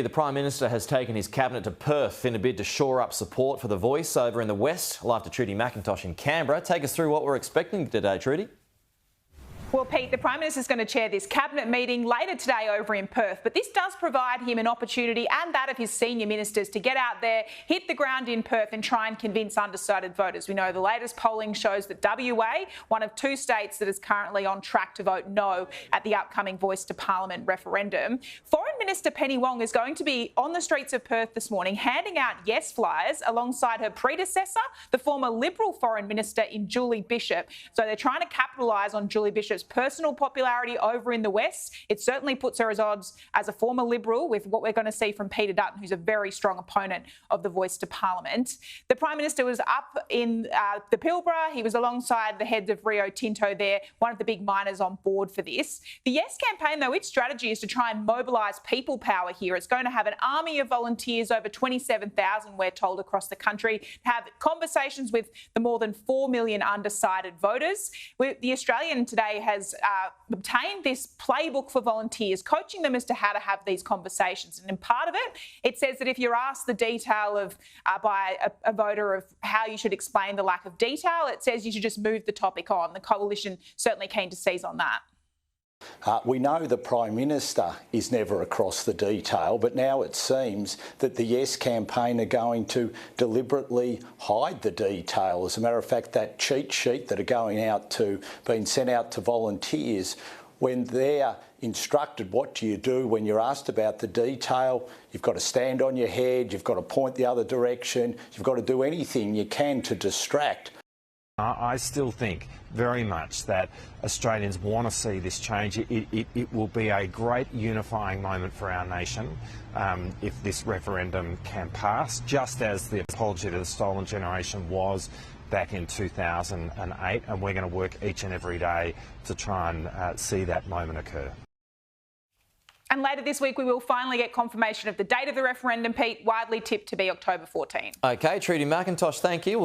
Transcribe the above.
The Prime Minister has taken his cabinet to Perth in a bid to shore up support for the Voice over in the West. Live to Trudy McIntosh in Canberra. Take us through what we're expecting today, Trudy. Well, Pete, the Prime Minister is going to chair this cabinet meeting later today over in Perth, but this does provide him an opportunity and that of his senior ministers to get out there, hit the ground in Perth and try and convince undecided voters. We know the latest polling shows that WA, one of two states that is currently on track to vote no at the upcoming Voice to Parliament referendum. Foreign Minister Penny Wong is going to be on the streets of Perth this morning handing out yes flyers alongside her predecessor, the former Liberal Foreign Minister in Julie Bishop. So they're trying to capitalise on Julie Bishop's personal popularity over in the West. It certainly puts her as odds as a former Liberal with what we're going to see from Peter Dutton, who's a very strong opponent of the Voice to Parliament. The Prime Minister was up in the Pilbara. He was alongside the heads of Rio Tinto there, one of the big miners on board for this. The Yes campaign, though, its strategy is to try and mobilise people power here. It's going to have an army of volunteers, over 27,000, we're told, across the country, to have conversations with the more than 4 million undecided voters. The Australian today has obtained this playbook for volunteers, coaching them as to how to have these conversations. And in part of it, it says that if you're asked the detail of by a voter of how you should explain the lack of detail, it says you should just move the topic on. The coalition certainly keen to seize on that. We know the Prime Minister is never across the detail, but now it seems that the Yes campaign are going to deliberately hide the detail. As a matter of fact, that cheat sheet that are being sent out to volunteers, when they're instructed what do you do when you're asked about the detail, you've got to stand on your head, you've got to point the other direction, you've got to do anything you can to distract. I still think very much that Australians want to see this change. It will be a great unifying moment for our nation if this referendum can pass, just as the apology to the stolen generation was back in 2008, and we're going to work each and every day to try and see that moment occur. And later this week, we will finally get confirmation of the date of the referendum, Pete, widely tipped to be October 14. OK, Trudy McIntosh, thank you.